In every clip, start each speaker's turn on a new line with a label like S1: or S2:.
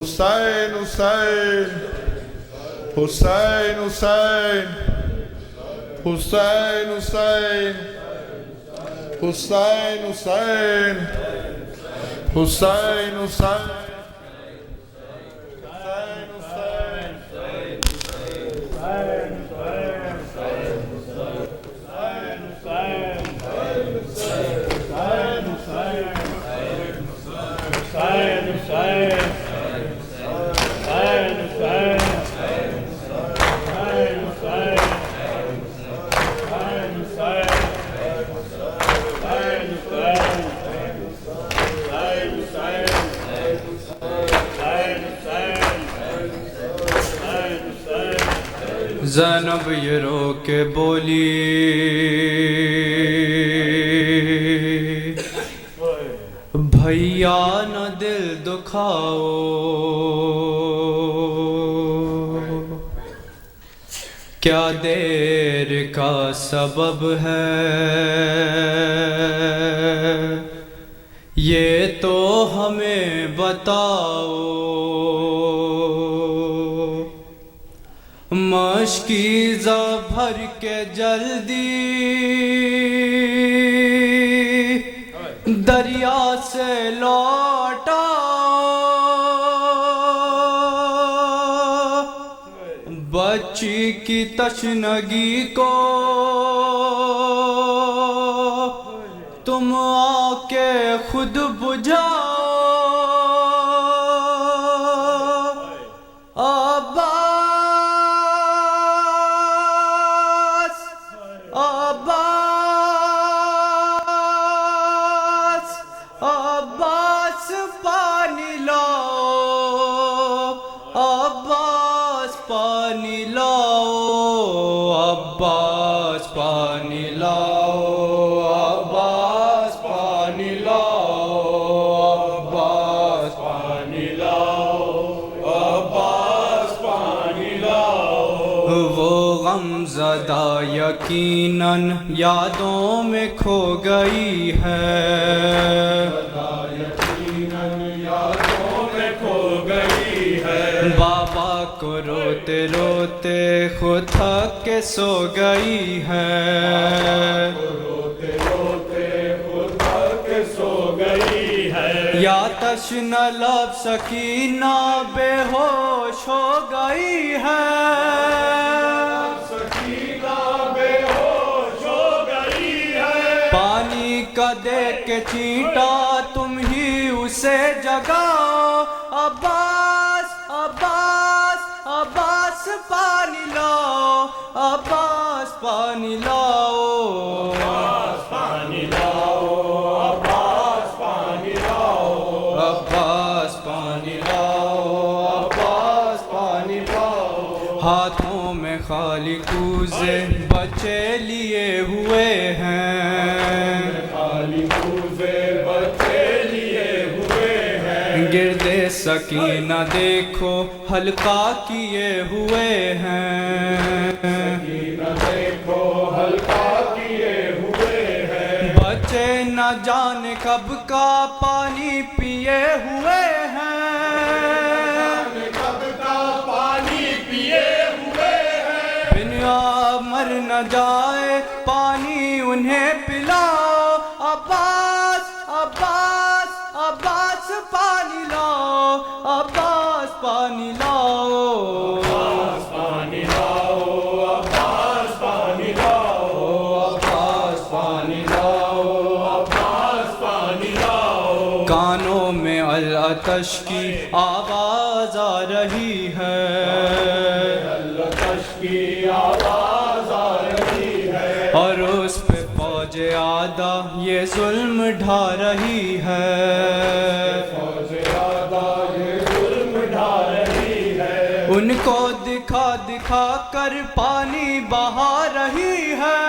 S1: حسین حسین حسین حسین حسین حسین حسین حسین حسین حسین
S2: زینب یہ رو کے بولی بھیا نہ دل دکھاؤ، کیا دیر کا سبب ہے یہ تو ہمیں بتاؤ۔ مشکیزہ بھر کے جلدی دریا سے لوٹا، بچی کی تشنگی کو تم آ کے خود بجھاؤ۔ عباس پانی لاؤ، عباس پانی لاؤ، عباس پانی لاؤ، عباس پانی لاؤ، عباس پانی لاؤ، عباس پانی لاؤ۔ وہ غم زدہ یقیناً یادوں میں کھو گئی ہے، بابا کو روتے روتے خود تھک کے سو گئی ہے، یا تشنہ لب سکینہ بے ہوش ہو گئی ہے، پانی کا دے کے چینٹا تم ہی اسے جگاؤ۔ عباس عباس عباس پانی لاؤ، عباس پانی لاؤ، عباس پانی لاؤ، عباس پانی لاؤ، عباس پانی لاؤ، عباس پانی لاؤ۔ ہاتھوں میں خالی کوزے بچے لیے ہوئے ہیں، گردے سکینہ دیکھو حلقہ کیے ہوئے ہیں، بچے نہ جانے کب کا پانی پیے ہوئے ہیں، بن مر نہ جائے پانی انہیں پلاؤ۔ عباس عباس عباس پانی لاؤ، عباس پانی لاؤ، عباس پانی لاؤ، عباس پانی لاؤ، عباس پانی لاؤ، عباس پانی لاؤ۔ کانوں میں العطش کی آواز آ رہی ہے، العطش کی آواز آ رہی ہے، اور اس پہ فوج آدھا یہ ظلم ڈھا رہی ہے، ان کو دکھا دکھا کر پانی بہا رہی ہے،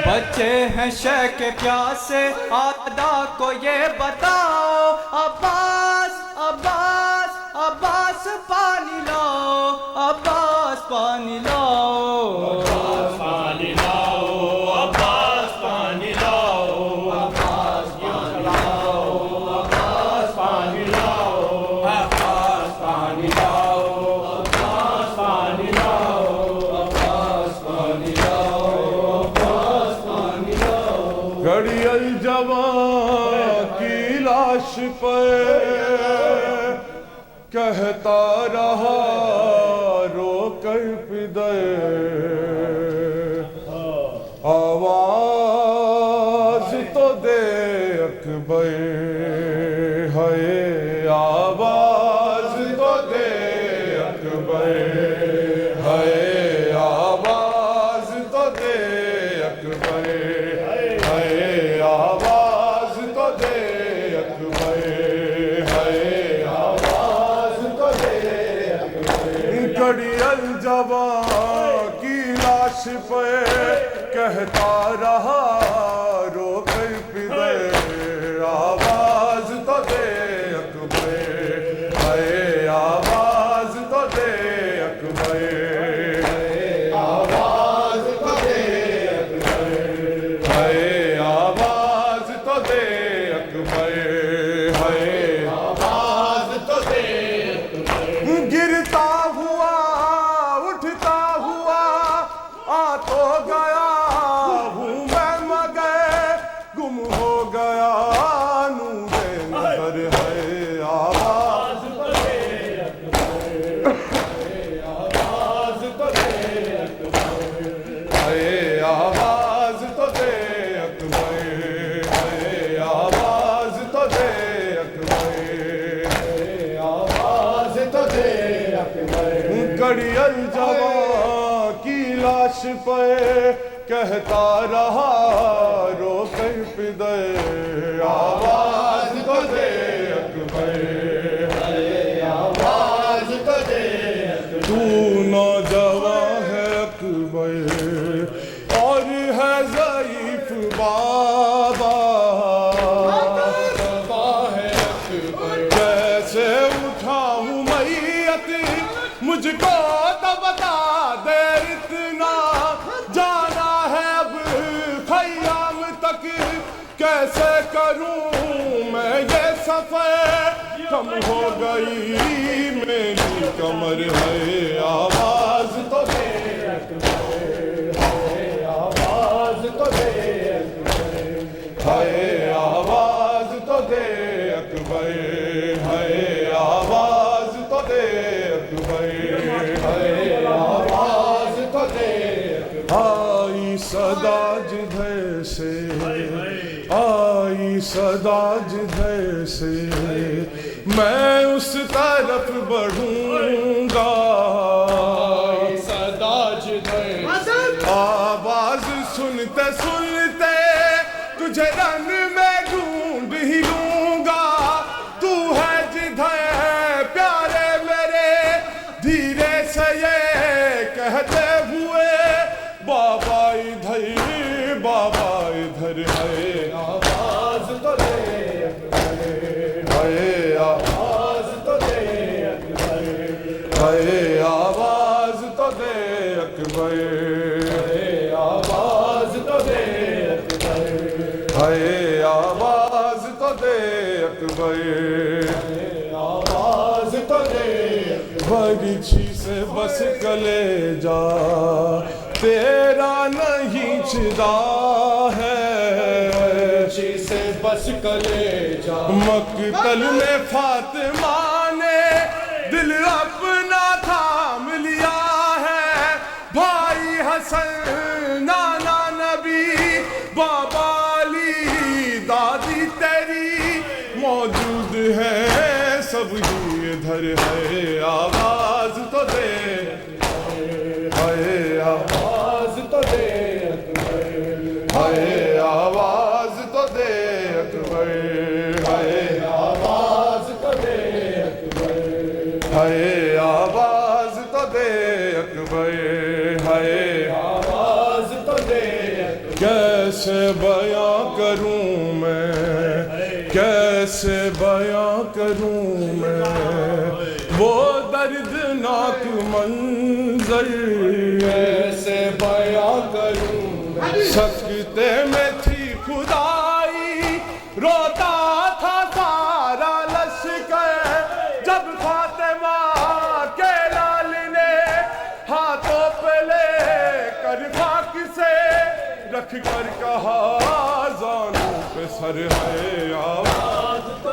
S2: بچے ہیں شے کے پیاسے آدھا کو یہ بتاؤ۔ عباس عباس عباس پانی لاؤ، عباس پانی لاؤ، عباس پانی لاؤ، عباس پانی لاؤ، عباس پانی لاؤ۔
S1: الجوان کی لاش پر کہتا رہا رو کر پدر آواز تو دے اکبر ہے آواز تو دے اکبر ہے آواز تو دے اکبر ہے آواز تو دے اکبر ہے آواز تو دے اکبر کڑی الجوان کی لاش پہ کہتا رہا رو کر پدر آواز تو دے اکبر ہے آواز تو دے اکبر آواز تو دے اکبر ہے آواز تو دے اکبر ہے آواز تو دے اکبر گرتا ہوا اٹھتا ہوا آ تو گیا ہوں میں مگر گم ہو گیا نور نظر ہے آواز تو دے اکبر آواز تو دے اکبر ہے آواز تو دے اکبر ہے آواز تو دے اکبر آواز تو دے اکبر کڑی الجوان کی لاش پہ کہتا رہا رو کر پدر آواز تو دے اکبر آواز تو دے تو نوجوان ہے اکبر اور ہے ضعیف بابا ہے اکبر کیسے اٹھاؤں میت مجھ کو تو بتا دے اتنا جانا ہے اب خیام تک کیسے کروں میں یہ سفر کم ہو گئی میری کمر ہے آواز تو دے اکبر ہے آواز تو دے اکبر ہے آواز تو دے اکبر ہے آواز تو دے اکبر ہے آواز تو دے آئی صدا جدھر سے آئی صدا جدھر سے میں اس طرف بڑھوں گا آئی صدا جدھر سے آواز سنتے سنتے تجھے رن میں ڈھونڈ ہی لوں گا تو ہے جدھر پیارے میرے دھیرے سے یہ کہتے ہوئے بابا ادھر ہے آواز تو دے اکبر ہے آواز تو دے اکبر ہے آواز تو دے اکبر ہے آواز تو دے اکبر ہے آواز تو دے اکبر آواز تو دے بگیچی سے بس کلے جا تیرا نہیں چدا ہے بگیچی سے بس کلے جا مقتل میں فاطمہ نے دل اپنا تھام لیا ہے بھائی حسن نانا نبی بابا علی دادی تیری موجود ہے سب ہی ادھر ہے آواز تو دے ہے آواز تو دے اکبر ہے آواز تو دے اکبر ہے آواز تو دے اکبر ہے آواز تو دے اکبر ہے آواز تو دے کیسے بیاں کروں میں کیسے بیاں کروں میں وہ دردناک منظر کیسے بیاں کروں سکتے میں تھی خدائی روتا تھا سارا لشکر جب فاطمہ کے لال نے ہاتھوں پہ لے کر خاک سے رکھ کر کہا زانوں پہ سر ہے آواز